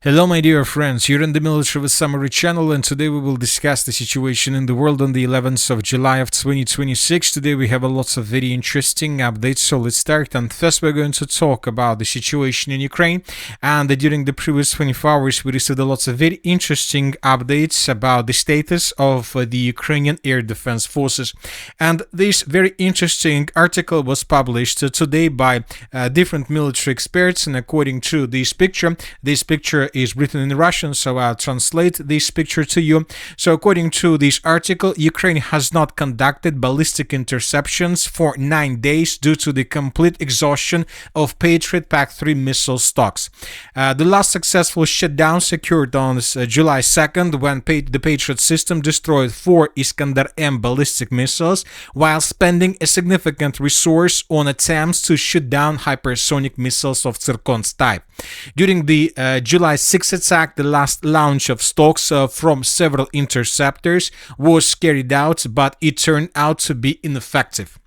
Hello my dear friends, you're in the Military with Summary channel, and today we will discuss the situation in the world on the 11th of July of 2026. Today we have a lots of very interesting updates, so let's start. And first we're going to talk about the situation in Ukraine. And during the previous 24 hours we received a lots of very interesting updates about the status of the Ukrainian Air Defense forces. And this very interesting article was published today by different military experts, and according to this picture is written in Russian, so I'll translate this picture to you. So according to this article, Ukraine has not conducted ballistic interceptions for 9 days due to the complete exhaustion of Patriot PAC-3 missile stocks. The last successful shutdown secured on July 2nd when the Patriot system destroyed 4 Iskander-M ballistic missiles while spending a significant resource on attempts to shoot down hypersonic missiles of Zircon's type. During the July 6th attack, the last launch of stocks from several interceptors was carried out, but it turned out to be ineffective.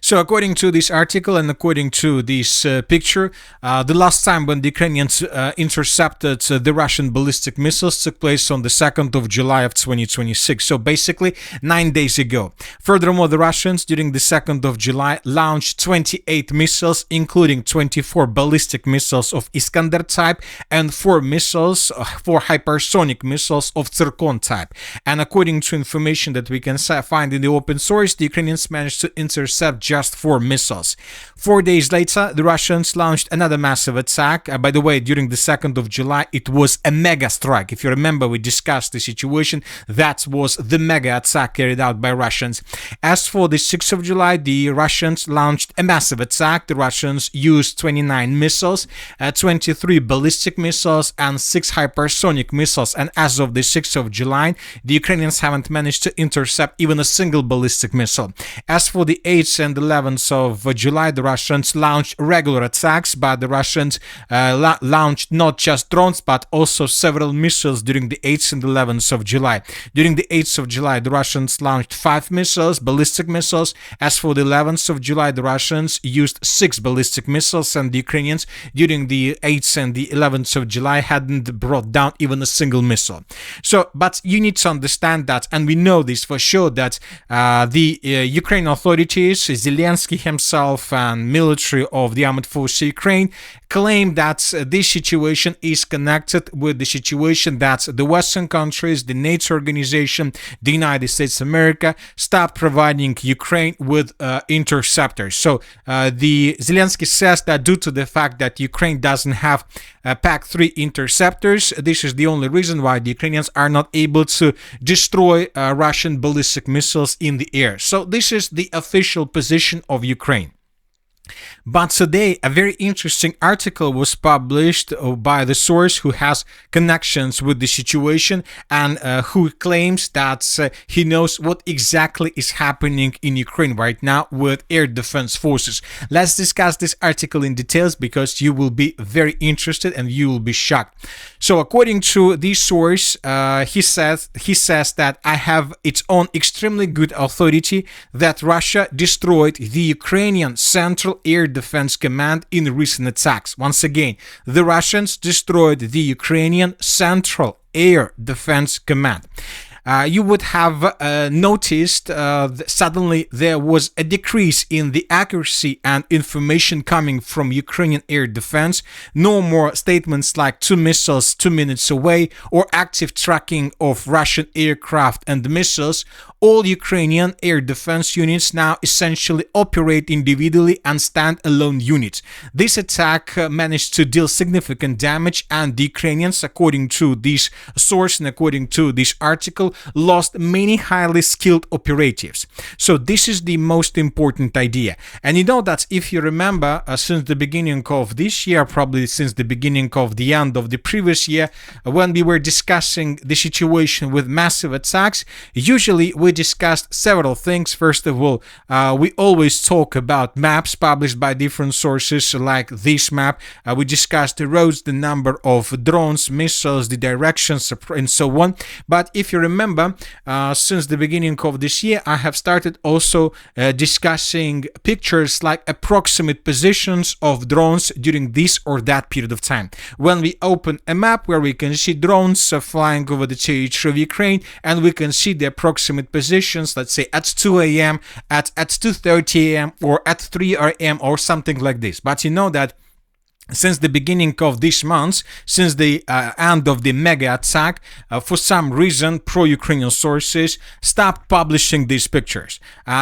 So according to this article and according to this picture, the last time when the Ukrainians intercepted the Russian ballistic missiles took place on the 2nd of July of 2026, so basically 9 days ago. Furthermore, the Russians during the 2nd of July launched 28 missiles, including 24 ballistic missiles of Iskander type and 4 hypersonic missiles of Zircon type. And according to information that we can find in the open source, the Ukrainians managed to intercept just 4 missiles. 4 days later, the Russians launched another massive attack. By the way, during the 2nd of July, it was a mega strike. If you remember, we discussed the situation. That was the mega attack carried out by Russians. As for the 6th of July, the Russians launched a massive attack. The Russians used 29 missiles, 23 ballistic missiles, and 6 hypersonic missiles. And as of the 6th of July, the Ukrainians haven't managed to intercept even a single ballistic missile. As for the 8th and 11th of July, the Russians launched regular attacks, but the Russians launched not just drones but also several missiles during the 8th and 11th of July. During the 8th of July, the Russians launched 5 missiles, ballistic missiles. As for the 11th of July, the Russians used 6 ballistic missiles, and the Ukrainians during the 8th and the 11th of July hadn't brought down even a single missile. So, but you need to understand that, and we know this for sure, that the Ukrainian authorities, Zelensky himself and military of the armed forces of Ukraine claim that this situation is connected with the situation that the Western countries, the NATO organization, the United States of America stopped providing Ukraine with interceptors. So the Zelensky says that due to the fact that Ukraine doesn't have PAC-3 interceptors, this is the only reason why the Ukrainians are not able to destroy Russian ballistic missiles in the air. So this is the official position of Ukraine. But today, a very interesting article was published by the source who has connections with the situation and who claims that he knows what exactly is happening in Ukraine right now with air defense forces. Let's discuss this article in details because you will be very interested and you will be shocked. So according to this source, he says that I have its own extremely good authority that Russia destroyed the Ukrainian Central Air Defense Command in recent attacks. Once again, the Russians destroyed the Ukrainian Central Air Defense Command. You would have noticed suddenly there was a decrease in the accuracy and information coming from Ukrainian air defense. No more statements like 2 missiles 2 minutes away or active tracking of Russian aircraft and missiles. All Ukrainian air defense units now essentially operate individually and stand-alone units. This attack managed to deal significant damage, and the Ukrainians, according to this source and according to this article, lost many highly skilled operatives. So this is the most important idea. And you know that if you remember, since the beginning of this year, probably since the beginning of the end of the previous year, when we were discussing the situation with massive attacks, usually we discussed several things. First of all, we always talk about maps published by different sources like this map. We discussed the roads, the number of drones, missiles, the directions, and so on. But if you remember, remember, since the beginning of this year, I have started also discussing pictures like approximate positions of drones during this or that period of time. When we open a map where we can see drones flying over the territory of Ukraine, and we can see the approximate positions, let's say at 2 a.m., at 2:30 a.m., or at 3 a.m., or something like this. But you know that since the beginning of this month, since the end of the mega attack, for some reason, pro-Ukrainian sources stopped publishing these pictures.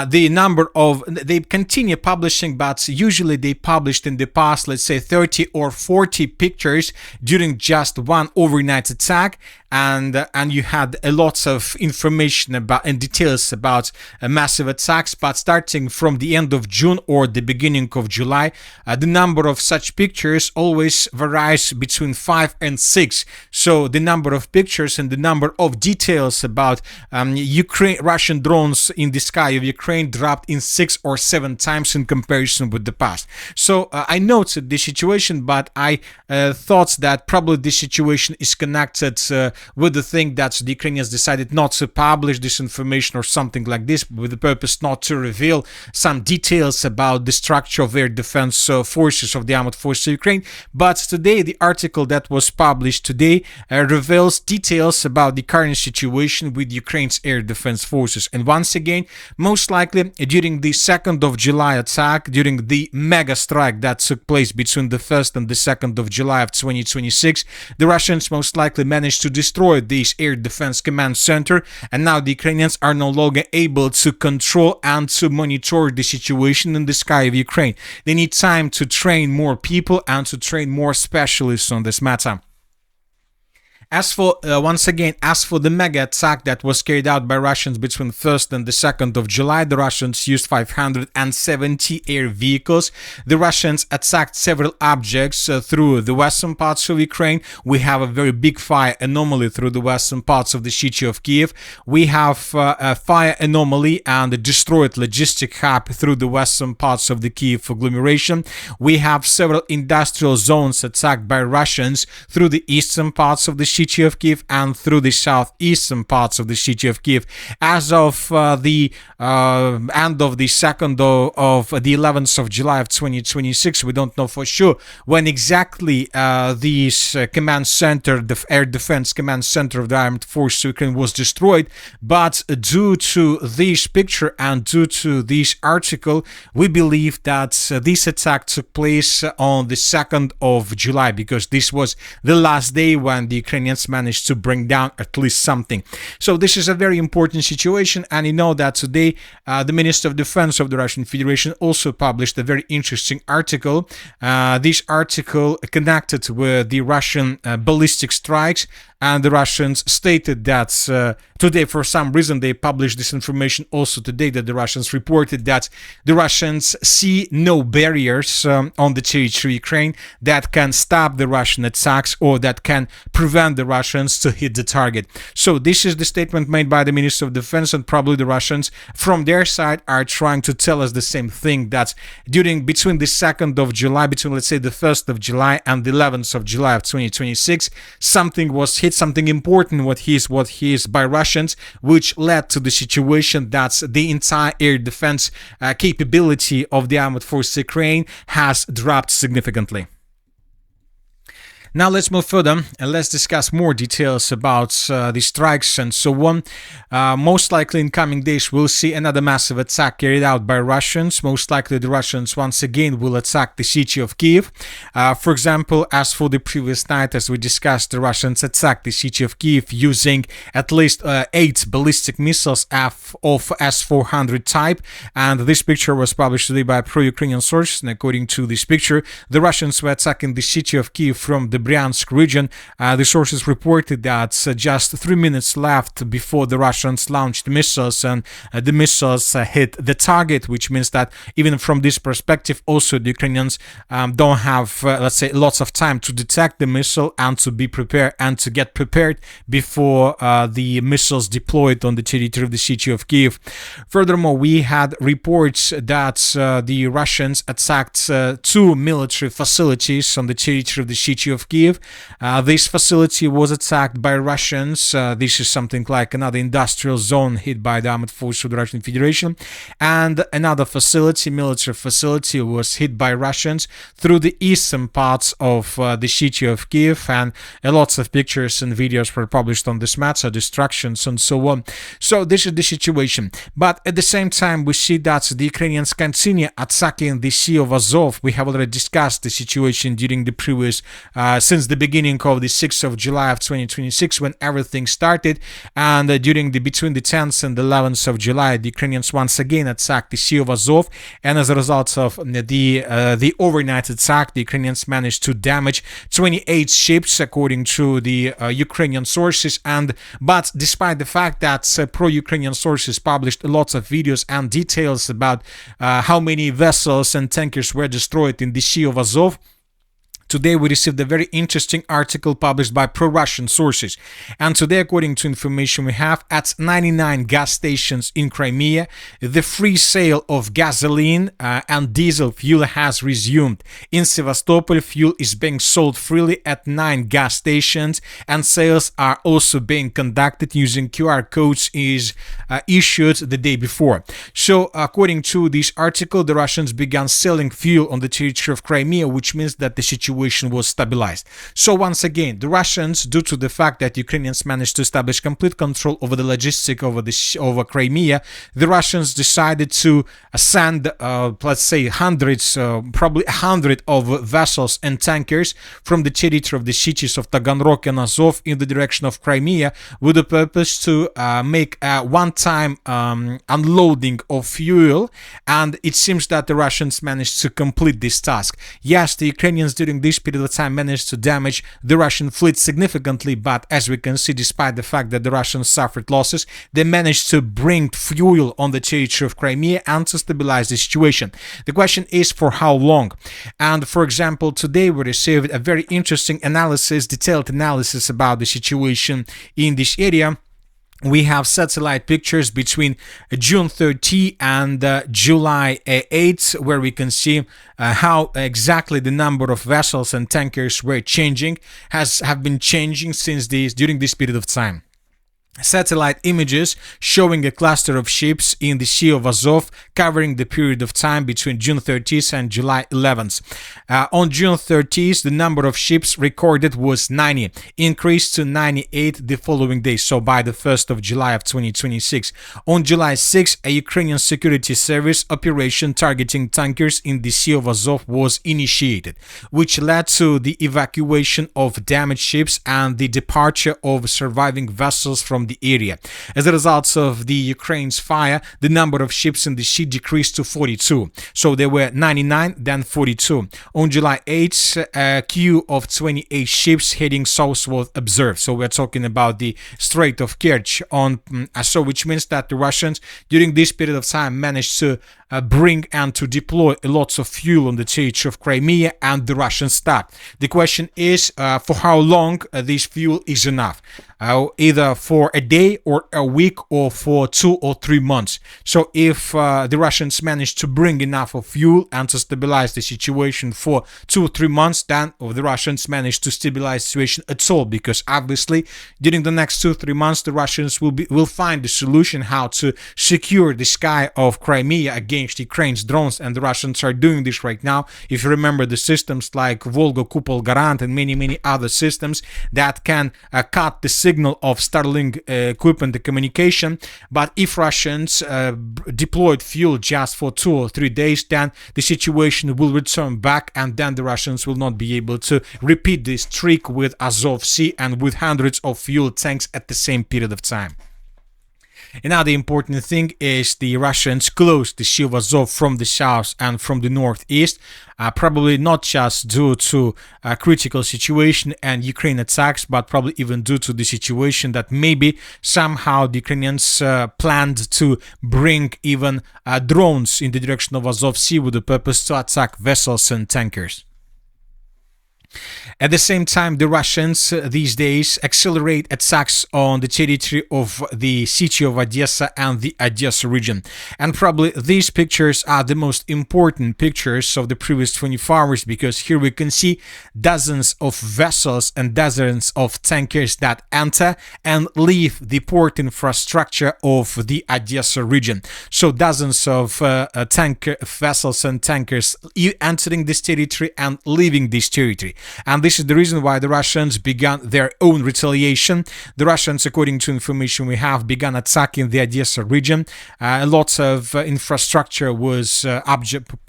They continue publishing, but usually they published in the past, let's say 30 or 40 pictures during just one overnight attack. And you had a lot of information about and details about massive attacks. But starting from the end of June or the beginning of July, the number of such pictures always varies between 5 and 6. So the number of pictures and the number of details about Russian drones in the sky of Ukraine dropped in 6 or 7 times in comparison with the past. So I noted the situation, but I thought that probably this situation is connected with the thing that the Ukrainians decided not to publish this information or something like this, with the purpose not to reveal some details about the structure of air defense forces of the armed forces of Ukraine. But today, the article that was published today reveals details about the current situation with Ukraine's air defense forces. And once again, most likely during the 2nd of July attack, during the mega strike that took place between the 1st and the 2nd of July of 2026, the Russians most likely managed to destroy this air defense command center, and now the Ukrainians are no longer able to control and to monitor the situation in the sky of Ukraine. They need time to train more people and to train more specialists on this matter. As for, once again, as for the mega attack that was carried out by Russians between 1st and the 2nd of July, the Russians used 570 air vehicles. The Russians attacked several objects through the western parts of Ukraine. We have a very big fire anomaly through the western parts of the city of Kyiv. We have a fire anomaly and a destroyed logistic hub through the western parts of the Kyiv agglomeration. We have several industrial zones attacked by Russians through the eastern parts of the city of Kyiv and through the southeastern parts of the city of Kyiv. As of the end of the 2nd of the 11th of July of 2026, we don't know for sure when exactly this command center, the air defense command center of the armed forces of Ukraine, was destroyed. But due to this picture and due to this article, we believe that this attack took place on the 2nd of July, because this was the last day when the Ukrainians managed to bring down at least something. So this is a very important situation, and you know that today the Minister of Defense of the Russian Federation also published a very interesting article. This article connected with the Russian ballistic strikes, and the Russians stated that today, for some reason, they published this information also today, that the Russians reported that the Russians see no barriers on the territory of Ukraine that can stop the Russian attacks or that can prevent the Russians to hit the target. So this is the statement made by the Minister of Defense, and probably the Russians from their side are trying to tell us the same thing, that between the 2nd of July, between let's say the 1st of July and the 11th of July of 2026, something was hit, something important what is by Russians, which led to the situation that the entire air defense capability of the armed forces of Ukraine has dropped significantly. Now let's move further and let's discuss more details about the strikes and so on. Most likely in coming days we'll see another massive attack carried out by Russians. Most likely the Russians once again will attack the city of Kyiv. For example, as for the previous night, as we discussed, the Russians attacked the city of Kyiv using at least 8 ballistic missiles of S-400 type, and this picture was published today by Pro-Ukrainian sources, and according to this picture, the Russians were attacking the city of Kyiv from the Bryansk region. The sources reported that just 3 minutes left before the Russians launched missiles, and the missiles hit the target, which means that even from this perspective, also the Ukrainians don't have, let's say, lots of time to detect the missile and to be prepared and to get prepared before the missiles deployed on the territory of the city of Kyiv. Furthermore, we had reports that the Russians attacked 2 military facilities on the territory of the city of Kyiv. Kyiv. This facility was attacked by Russians. This is something like another industrial zone hit by the armed forces of the Russian Federation. And another facility, military facility, was hit by Russians through the eastern parts of the city of Kyiv. And lots of pictures and videos were published on this matter, destructions and so on. So this is the situation. But at the same time, we see that the Ukrainians continue attacking the Sea of Azov. We have already discussed the situation during the previous, since the beginning of the 6th of July of 2026, when everything started. And during the between the 10th and the 11th of July, the Ukrainians once again attacked the Sea of Azov. And as a result of the overnight attack, the Ukrainians managed to damage 28 ships, according to the Ukrainian sources. But despite the fact that pro-Ukrainian sources published lots of videos and details about how many vessels and tankers were destroyed in the Sea of Azov, today we received a very interesting article published by pro-Russian sources. And today, according to information we have, at 99 gas stations in Crimea, the free sale of gasoline and diesel fuel has resumed. In Sevastopol, fuel is being sold freely at 9 gas stations, and sales are also being conducted using QR codes issued the day before. So, according to this article, the Russians began selling fuel on the territory of Crimea, which means that the situation was stabilized. So once again, the Russians, due to the fact that Ukrainians managed to establish complete control over the logistic over Crimea, the Russians decided to send, let's say, hundreds, probably 100 of vessels and tankers from the territory of the cities of Taganrog and Azov in the direction of Crimea, with the purpose to make a one-time unloading of fuel. And it seems that the Russians managed to complete this task. Yes, the Ukrainians during this period of time managed to damage the Russian fleet significantly, but as we can see, despite the fact that the Russians suffered losses, they managed to bring fuel on the territory of Crimea and to stabilize the situation. The question is for how long? And for example, today we received a very interesting analysis, detailed analysis about the situation in this area. We have satellite pictures between June 30 and July 8, where we can see how exactly the number of vessels and tankers were changing, have been changing during this period of time. Satellite images showing a cluster of ships in the Sea of Azov covering the period of time between June 30th and July 11th. On June 30th, the number of ships recorded was 90, increased to 98 the following day, so by the 1st of July of 2026. On July 6th, a Ukrainian security service operation targeting tankers in the Sea of Azov was initiated, which led to the evacuation of damaged ships and the departure of surviving vessels from the area. As a result of the Ukraine's fire, the number of ships in the sea decreased to 42. So there were 99, then 42. On July 8th, a queue of 28 ships heading southward observed. So we're talking about the Strait of Kerch, which means that the Russians during this period of time managed to bring and to deploy lots of fuel on the territory of Crimea, and the Russians stopped. The question is for how long this fuel is enough, either for a day or a week or for 2 or 3 months. So if the Russians manage to bring enough of fuel and to stabilize the situation for 2 or 3 months, then the Russians manage to stabilize the situation at all, because obviously during the next 2 or 3 months the Russians will find the solution how to secure the sky of Crimea against Ukraine's drones, and the Russians are doing this right now. If you remember the systems like Volga, Kupol, Garant and many other systems that can cut the signal of Starlink equipment, the communication. But if Russians deployed fuel just for 2 or 3 days, then the situation will return back, and then the Russians will not be able to repeat this trick with Azov Sea and with hundreds of fuel tanks at the same period of time. Another important thing is the Russians closed the Sea of Azov from the south and from the northeast, probably not just due to a critical situation and Ukraine attacks, but probably even due to the situation that maybe somehow the Ukrainians planned to bring even drones in the direction of Azov Sea with the purpose to attack vessels and tankers. At the same time, the Russians these days accelerate attacks on the territory of the city of Odesa and the Odesa region. And probably these pictures are the most important pictures of the previous 24 hours, because here we can see dozens of vessels and dozens of tankers that enter and leave the port infrastructure of the Odesa region. So dozens of tanker vessels and tankers entering this territory and leaving this territory. And this is the reason why the Russians began their own retaliation. The Russians, according to information we have, began attacking the Odesa region. Lots of infrastructure was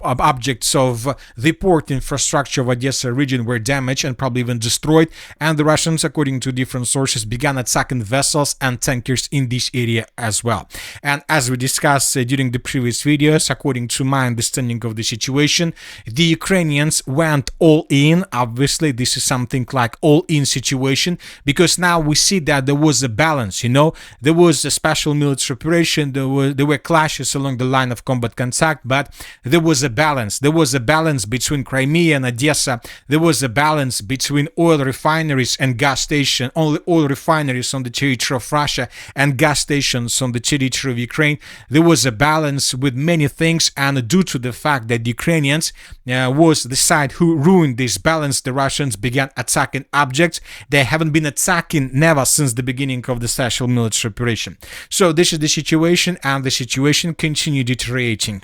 objects of the port infrastructure of Odesa region were damaged and probably even destroyed. And the Russians, according to different sources, began attacking vessels and tankers in this area as well. And as we discussed during the previous videos, according to my understanding of the situation, the Ukrainians went all in. Obviously, this is something like all-in situation, because now we see that there was a balance. There was a special military operation, there were clashes along the line of combat contact, but there was a balance. There was a balance between Crimea and Odesa. There was a balance between oil refineries and gas stations, only oil refineries on the territory of Russia and gas stations on the territory of Ukraine. There was a balance with many things, and due to the fact that the Ukrainians was the side who ruined this balance, the Russians began attacking objects they haven't been attacking never since the beginning of the special military operation. So this is the situation, and the situation continued deteriorating.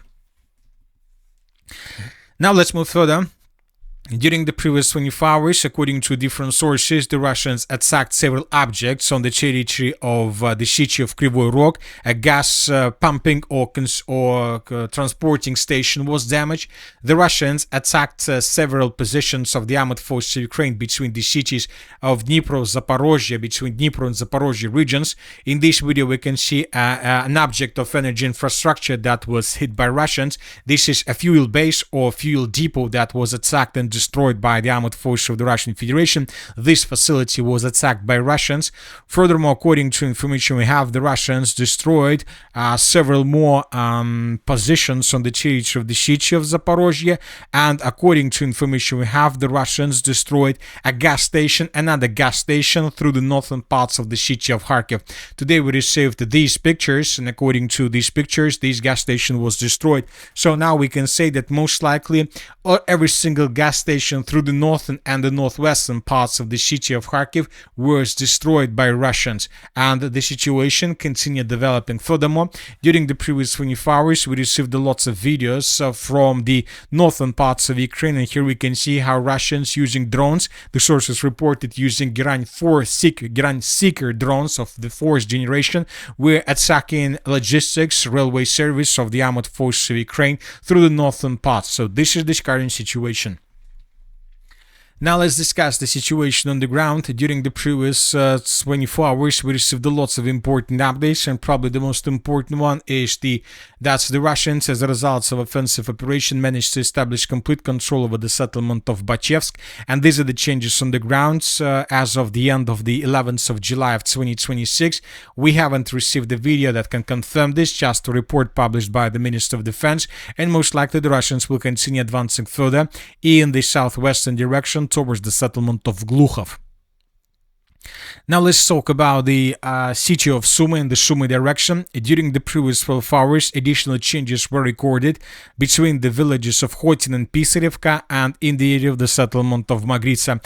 Now let's move further. During the previous 24 hours, according to different sources, the Russians attacked several objects on the territory of the city of Kryvyi Rog. A gas pumping or transporting station was damaged. The Russians attacked several positions of the armed forces of Ukraine between the cities of Dnipro, Zaporozhye, between Dnipro and Zaporozhye regions. In this video, we can see an object of energy infrastructure that was hit by Russians. This is a fuel base or fuel depot that was attacked and destroyed by the armed forces of the Russian Federation. This facility was attacked by Russians. Furthermore, according to information we have, the Russians destroyed several more positions on the territory of the city of Zaporozhye, and according to information we have, the Russians destroyed a gas station, another gas station through the northern parts of the city of Kharkiv. Today we received these pictures, and according to these pictures, this gas station was destroyed. So now we can say that most likely every single gas station through the northern and the northwestern parts of the city of Kharkiv was destroyed by Russians, and the situation continued developing. Furthermore, during the previous 24 hours, we received lots of videos from the northern parts of Ukraine, and here we can see how Russians using drones, the sources reported using Giran Seeker drones of the fourth generation, were attacking logistics, railway service of the armed forces of Ukraine through the northern parts. So this is the current situation. Now let's discuss the situation on the ground. During the previous 24 hours, we received lots of important updates, and probably the most important one is that the Russians, as a result of offensive operation, managed to establish complete control over the settlement of Bakhivsk. And these are the changes on the ground as of the end of the 11th of July of 2026. We haven't received a video that can confirm this, just a report published by the Minister of Defense, and most likely the Russians will continue advancing further in the southwestern direction towards the settlement of Glukhov. Now let's talk about the city of Sumy and the Sumy direction. During the previous 12 hours, additional changes were recorded between the villages of Khotin and Pisarevka and in the area of the settlement of Magritsa.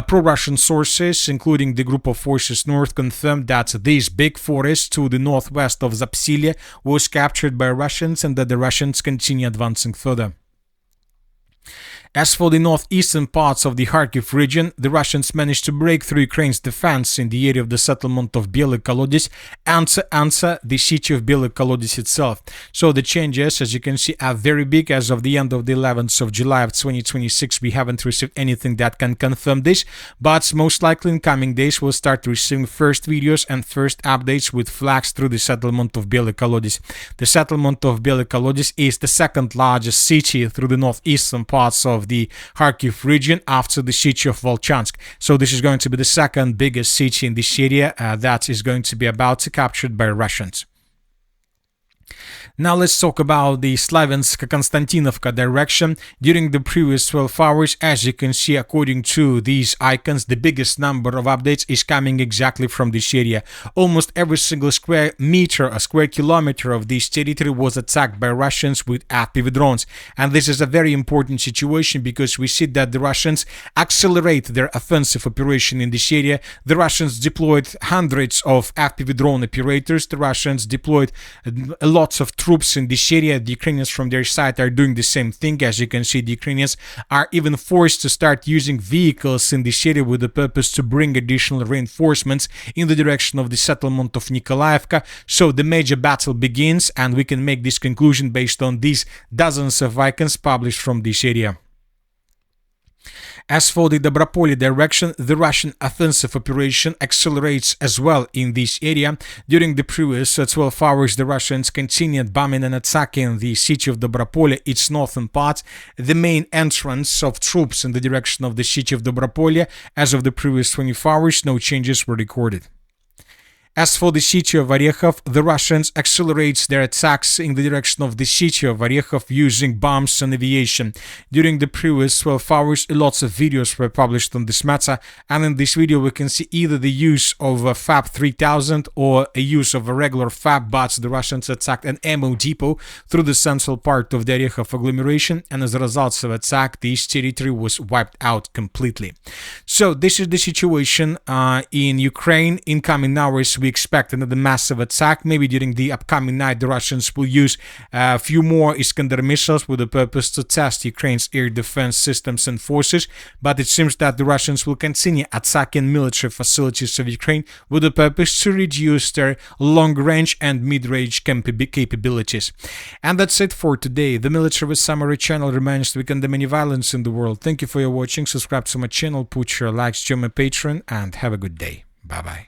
Pro-Russian sources, including the group of forces north, confirmed that this big forest to the northwest of Zapsilia was captured by Russians and that the Russians continue advancing further. As for the northeastern parts of the Kharkiv region, the Russians managed to break through Ukraine's defense in the area of the settlement of Belogorovka and answer the city of Belogorovka itself. So the changes, as you can see, are very big. As of the end of the 11th of July of 2026, we haven't received anything that can confirm this, but most likely in coming days we'll start receiving first videos and first updates with flags through the settlement of Belogorovka. The settlement of Belogorovka is the second largest city through the northeastern parts of the Kharkiv region after the city of Volchansk. So this is going to be the second biggest city in this area that is going to be about to be captured by Russians. Now let's talk about the Slavyansk-Konstantinovka direction. During the previous 12 hours, as you can see, according to these icons, the biggest number of updates is coming exactly from this area. Almost every single square meter, a square kilometer of this territory was attacked by Russians with FPV drones. And this is a very important situation because we see that the Russians accelerate their offensive operation in this area. The Russians deployed hundreds of FPV drone operators. The Russians deployed lots of troops in this area. The Ukrainians from their side are doing the same thing. As you can see, the Ukrainians are even forced to start using vehicles in this area with the purpose to bring additional reinforcements in the direction of the settlement of Nikolaevka. So the major battle begins, and we can make this conclusion based on these dozens of icons published from this area. As for the Dobropolye direction, the Russian offensive operation accelerates as well in this area. During the previous 12 hours, the Russians continued bombing and attacking the city of Dobropolye, its northern part, the main entrance of troops in the direction of the city of Dobropolye. As of the previous 24 hours, no changes were recorded. As for the city of Orekhov, the Russians accelerate their attacks in the direction of the city of Orekhov using bombs and aviation. During the previous 12 hours, lots of videos were published on this matter, and in this video we can see either the use of a FAB 3000 or a use of a regular FAB, but the Russians attacked an ammo depot through the central part of the Orekhov agglomeration, and as a result of attack, this territory was wiped out completely. So this is the situation in Ukraine. In coming hours, we expect another massive attack. Maybe during the upcoming night, the Russians will use a few more Iskander missiles with the purpose to test Ukraine's air defense systems and forces. But it seems that the Russians will continue attacking military facilities of Ukraine with the purpose to reduce their long-range and mid-range capabilities. And that's it for today. The Military Summary channel remains to condemn any violence in the world. Thank you for your watching. Subscribe to my channel, put your likes, join my Patreon, and have a good day. Bye-bye.